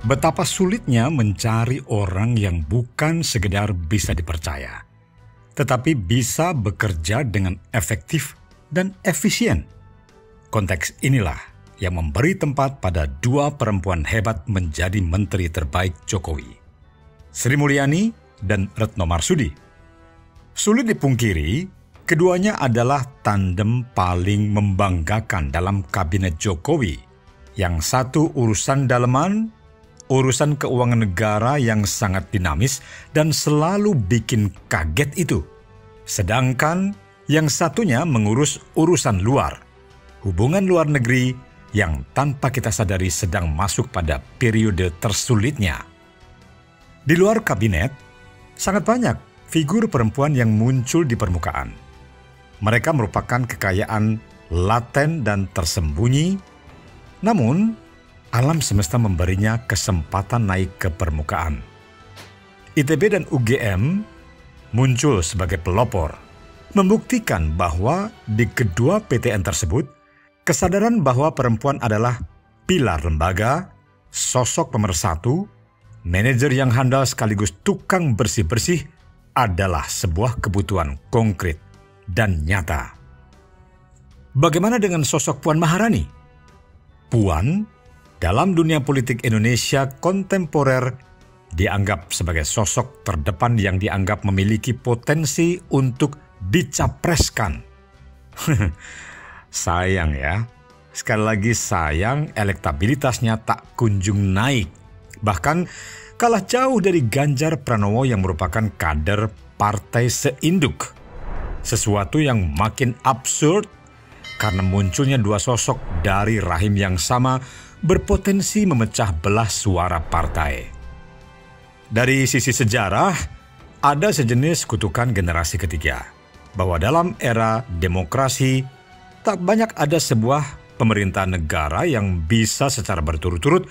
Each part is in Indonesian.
betapa sulitnya mencari orang yang bukan sekedar bisa dipercaya, tetapi bisa bekerja dengan efektif dan efisien. Konteks inilah yang memberi tempat pada dua perempuan hebat menjadi menteri terbaik Jokowi, Sri Mulyani dan Retno Marsudi. Sulit dipungkiri, keduanya adalah tandem paling membanggakan dalam kabinet Jokowi. Yang satu urusan daleman, urusan keuangan negara yang sangat dinamis dan selalu bikin kaget itu. Sedangkan yang satunya mengurus urusan luar, hubungan luar negeri yang tanpa kita sadari sedang masuk pada periode tersulitnya. Di luar kabinet, sangat banyak figur perempuan yang muncul di permukaan. Mereka merupakan kekayaan laten dan tersembunyi, namun alam semesta memberinya kesempatan naik ke permukaan. ITB dan UGM muncul sebagai pelopor, membuktikan bahwa di kedua PTN tersebut, kesadaran bahwa perempuan adalah pilar lembaga, sosok pemersatu, manajer yang handal sekaligus tukang bersih-bersih adalah sebuah kebutuhan konkret dan nyata. Bagaimana dengan sosok Puan Maharani? Puan, dalam dunia politik Indonesia kontemporer, dianggap sebagai sosok terdepan yang dianggap memiliki potensi untuk dicapreskan. Sayang ya, sekali lagi sayang elektabilitasnya tak kunjung naik. Bahkan kalah jauh dari Ganjar Pranowo yang merupakan kader partai seinduk. Sesuatu yang makin absurd karena munculnya dua sosok dari rahim yang sama berpotensi memecah belah suara partai. Dari sisi sejarah, ada sejenis kutukan generasi ketiga, bahwa dalam era demokrasi, tak banyak ada sebuah pemerintah negara yang bisa secara berturut-turut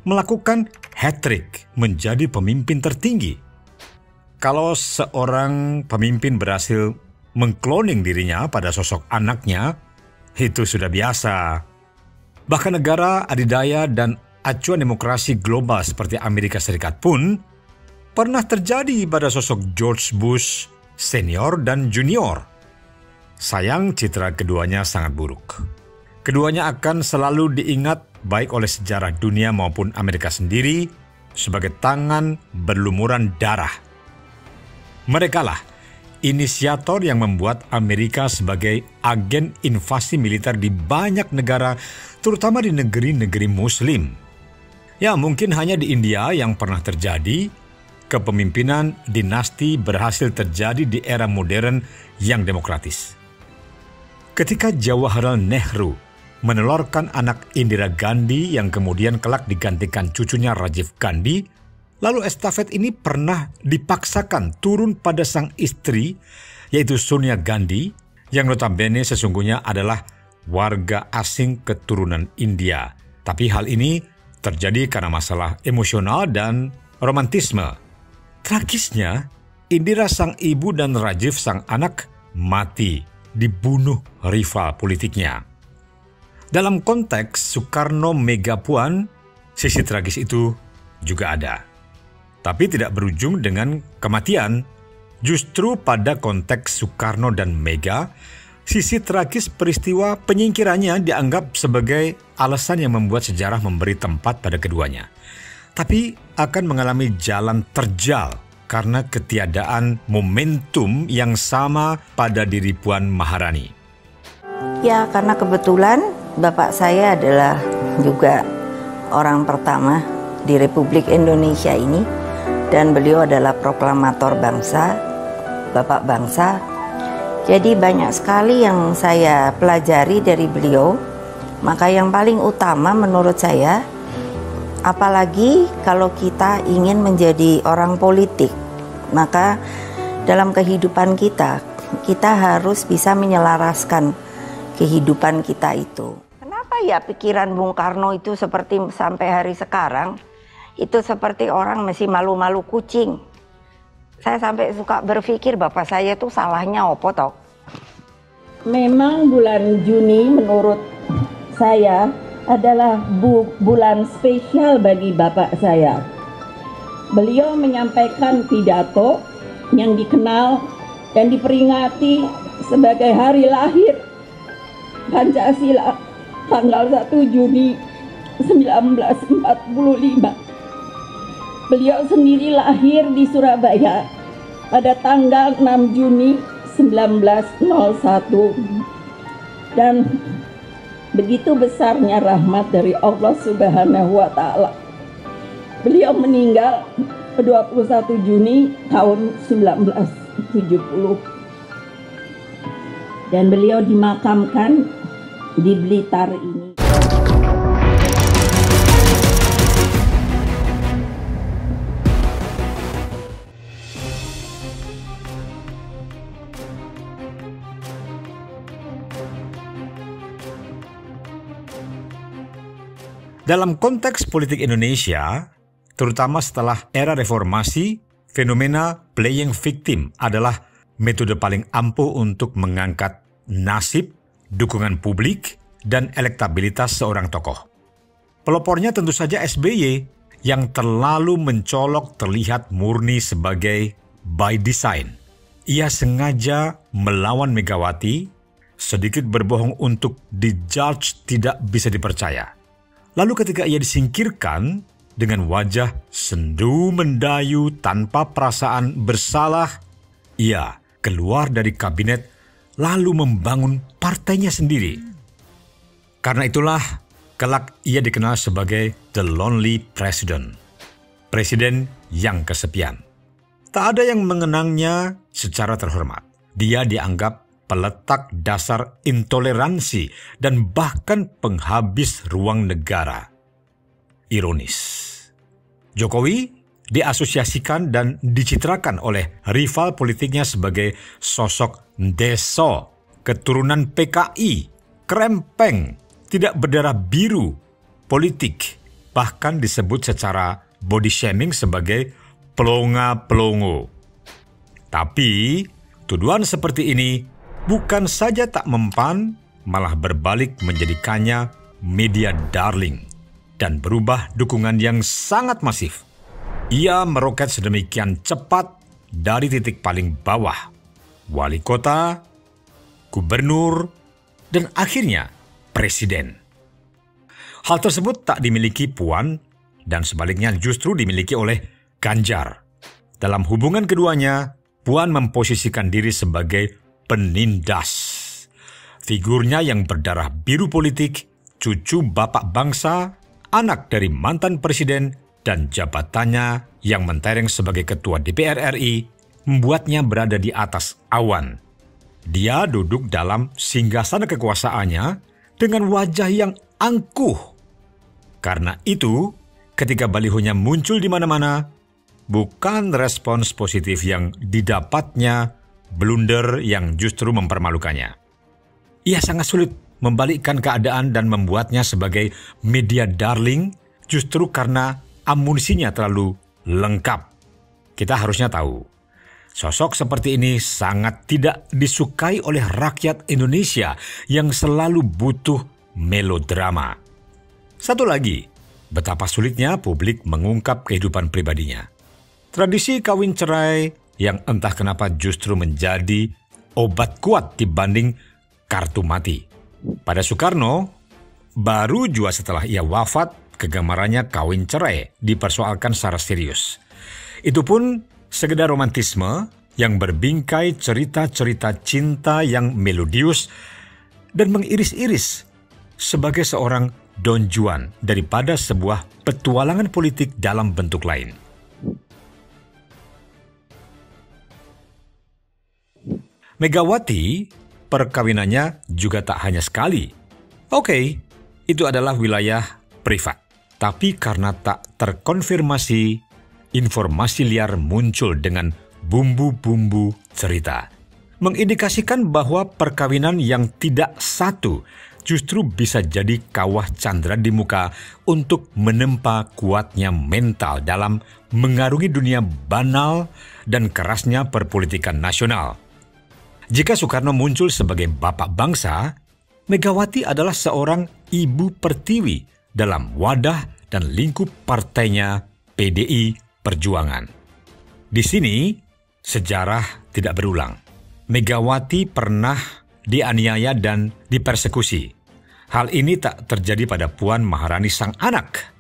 melakukan hat-trick menjadi pemimpin tertinggi. Kalau seorang pemimpin berhasil mengkloning dirinya pada sosok anaknya, itu sudah biasa. Bahkan negara adidaya dan acuan demokrasi global seperti Amerika Serikat pun pernah terjadi pada sosok George Bush senior dan junior. Sayang citra keduanya sangat buruk. Keduanya akan selalu diingat baik oleh sejarah dunia maupun Amerika sendiri sebagai tangan berlumuran darah. Merekalah inisiator yang membuat Amerika sebagai agen invasi militer di banyak negara, terutama di negeri-negeri Muslim. Ya, mungkin hanya di India yang pernah terjadi, kepemimpinan dinasti berhasil terjadi di era modern yang demokratis. Ketika Jawaharlal Nehru menelurkan anak Indira Gandhi yang kemudian kelak digantikan cucunya Rajiv Gandhi, lalu estafet ini pernah dipaksakan turun pada sang istri, yaitu Sonia Gandhi, yang notabene sesungguhnya adalah warga asing keturunan India. Tapi hal ini terjadi karena masalah emosional dan romantisme. Tragisnya, Indira sang ibu dan Rajiv sang anak mati, dibunuh rival politiknya. Dalam konteks Soekarno Mega Puan, sisi tragis itu juga ada. Tapi tidak berujung dengan kematian. Justru pada konteks Soekarno dan Mega, sisi tragis peristiwa penyingkirannya dianggap sebagai alasan yang membuat sejarah memberi tempat pada keduanya. Tapi akan mengalami jalan terjal karena ketiadaan momentum yang sama pada diri Puan Maharani. Ya, karena kebetulan bapak saya adalah juga orang pertama di Republik Indonesia ini, dan beliau adalah proklamator bangsa, bapak bangsa. Jadi banyak sekali yang saya pelajari dari beliau. Maka yang paling utama menurut saya, apalagi kalau kita ingin menjadi orang politik, maka dalam kehidupan kita harus bisa menyelaraskan kehidupan kita itu. Kenapa ya pikiran Bung Karno itu seperti sampai hari sekarang, itu seperti orang masih malu-malu kucing. Saya sampai suka berpikir bapak saya tuh salahnya opo toh. Memang bulan Juni menurut saya adalah bulan spesial bagi bapak saya. Beliau menyampaikan pidato yang dikenal dan diperingati sebagai hari lahir Pancasila tanggal 1 Juni 1945. Beliau sendiri lahir di Surabaya pada tanggal 6 Juni 1901. Dan begitu besarnya rahmat dari Allah Subhanahu wa Ta'ala. Beliau meninggal 21 Juni tahun 1970. Dan beliau dimakamkan di Blitar ini. Dalam konteks politik Indonesia, terutama setelah era reformasi, fenomena playing victim adalah metode paling ampuh untuk mengangkat nasib, dukungan publik, dan elektabilitas seorang tokoh. Pelopornya tentu saja SBY yang terlalu mencolok terlihat murni sebagai by design. Ia sengaja melawan Megawati, sedikit berbohong untuk dijudge tidak bisa dipercaya. Lalu ketika ia disingkirkan dengan wajah sendu mendayu tanpa perasaan bersalah, ia keluar dari kabinet lalu membangun partainya sendiri. Karena itulah kelak ia dikenal sebagai The Lonely President, presiden yang kesepian. Tak ada yang mengenangnya secara terhormat. Dia dianggap peletak dasar intoleransi dan bahkan penghabis ruang negara. Ironis. Jokowi diasosiasikan dan dicitrakan oleh rival politiknya sebagai sosok ndeso, keturunan PKI, krempeng, tidak berdarah biru, politik, bahkan disebut secara body shaming sebagai pelonga-pelongo. Tapi tuduhan seperti ini bukan saja tak mempan, malah berbalik menjadikannya media darling dan berubah dukungan yang sangat masif. Ia meroket sedemikian cepat dari titik paling bawah, wali kota, gubernur, dan akhirnya presiden. Hal tersebut tak dimiliki Puan dan sebaliknya justru dimiliki oleh Ganjar. Dalam hubungan keduanya, Puan memposisikan diri sebagai penindas. Figurnya yang berdarah biru politik, cucu bapak bangsa, anak dari mantan presiden, dan jabatannya yang mentereng sebagai ketua DPR RI membuatnya berada di atas awan. Dia duduk dalam singgasana kekuasaannya dengan wajah yang angkuh. Karena itu, ketika balihonya muncul di mana-mana, bukan respons positif yang didapatnya, blunder yang justru mempermalukannya. Ia sangat sulit membalikkan keadaan dan membuatnya sebagai media darling justru karena amunisinya terlalu lengkap. Kita harusnya tahu, sosok seperti ini sangat tidak disukai oleh rakyat Indonesia yang selalu butuh melodrama. Satu lagi, betapa sulitnya publik mengungkap kehidupan pribadinya. Tradisi kawin cerai yang entah kenapa justru menjadi obat kuat dibanding kartu mati. Pada Soekarno, baru jua setelah ia wafat, kegemarannya kawin cerai dipersoalkan secara serius. Itu pun sekedar romantisme yang berbingkai cerita-cerita cinta yang melodius dan mengiris-iris sebagai seorang Don Juan daripada sebuah petualangan politik dalam bentuk lain. Megawati, perkawinannya juga tak hanya sekali. Oke, itu adalah wilayah privat. Tapi karena tak terkonfirmasi, informasi liar muncul dengan bumbu-bumbu cerita. Mengindikasikan bahwa perkawinan yang tidak satu justru bisa jadi kawah candra di muka untuk menempa kuatnya mental dalam mengarungi dunia banal dan kerasnya perpolitikan nasional. Jika Soekarno muncul sebagai bapak bangsa, Megawati adalah seorang Ibu Pertiwi dalam wadah dan lingkup partainya PDI Perjuangan. Di sini, sejarah tidak berulang. Megawati pernah dianiaya dan dipersekusi. Hal ini tak terjadi pada Puan Maharani sang anak.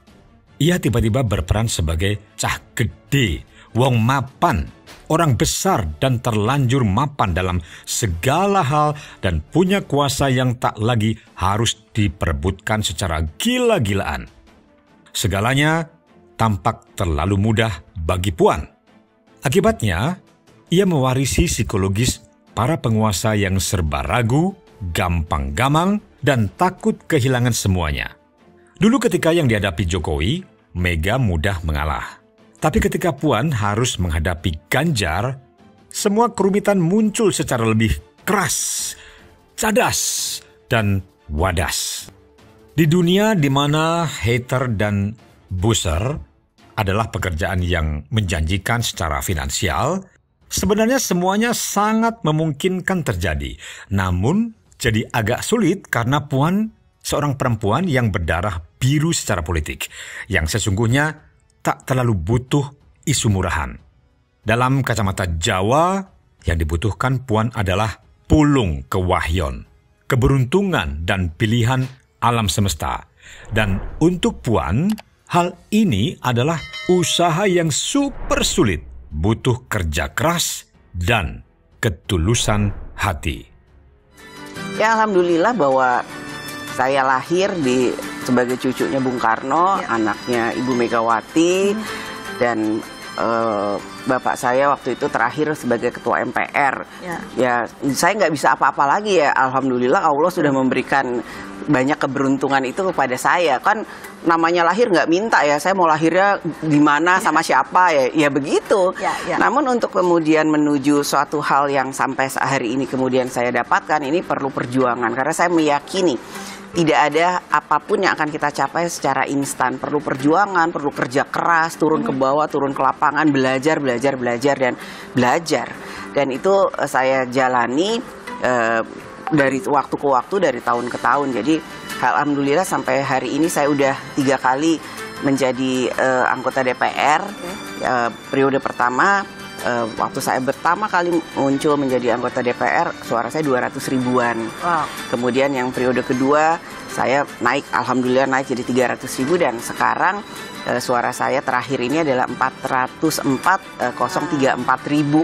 Ia tiba-tiba berperan sebagai cah gede, wong mapan, orang besar dan terlanjur mapan dalam segala hal dan punya kuasa yang tak lagi harus diperebutkan secara gila-gilaan. Segalanya tampak terlalu mudah bagi Puan. Akibatnya, ia mewarisi psikologis para penguasa yang serba ragu, gampang gamang, dan takut kehilangan semuanya. Dulu ketika yang dihadapi Jokowi, Mega mudah mengalah. Tapi ketika Puan harus menghadapi Ganjar, semua kerumitan muncul secara lebih keras, cadas, dan wadas. Di dunia di mana hater dan buzzer adalah pekerjaan yang menjanjikan secara finansial, sebenarnya semuanya sangat memungkinkan terjadi. Namun, jadi agak sulit karena Puan seorang perempuan yang berdarah biru secara politik, yang sesungguhnya tak terlalu butuh isu murahan. Dalam kacamata Jawa, yang dibutuhkan Puan adalah pulung kewahyon, keberuntungan dan pilihan alam semesta. Dan untuk Puan, hal ini adalah usaha yang super sulit, butuh kerja keras dan ketulusan hati. Ya, alhamdulillah bahwa saya lahir sebagai cucunya Bung Karno, anaknya Ibu Megawati, dan bapak saya waktu itu terakhir sebagai ketua MPR. Ya, saya nggak bisa apa-apa lagi ya. Alhamdulillah Allah sudah memberikan banyak keberuntungan itu kepada saya. Kan namanya lahir nggak minta ya, saya mau lahirnya di mana sama siapa ya begitu. Namun untuk kemudian menuju suatu hal yang sampai hari ini kemudian saya dapatkan, ini perlu perjuangan. Karena saya meyakini tidak ada apapun yang akan kita capai secara instan. Perlu perjuangan, perlu kerja keras, turun ke bawah, turun ke lapangan, belajar. Dan itu saya jalani dari waktu ke waktu, dari tahun ke tahun. Jadi alhamdulillah sampai hari ini saya udah 3 kali menjadi anggota DPR. Periode pertama, waktu saya pertama kali muncul menjadi anggota DPR, suara saya 200 ribuan. Kemudian yang periode kedua, saya naik, alhamdulillah naik jadi 300.000, dan sekarang suara saya terakhir ini adalah 404,034 ribu.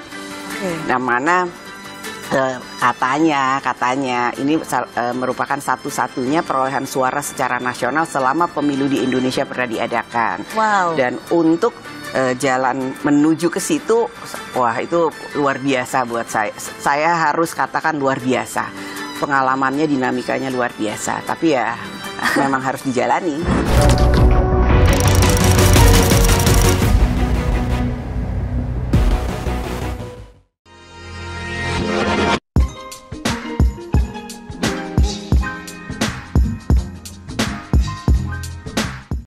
Nah, mana katanya ini merupakan satu-satunya perolehan suara secara nasional selama pemilu di Indonesia pernah diadakan. Dan untuk jalan menuju ke situ, wah itu luar biasa buat saya. Saya harus katakan luar biasa. Pengalamannya, dinamikanya luar biasa. Tapi ya memang harus dijalani.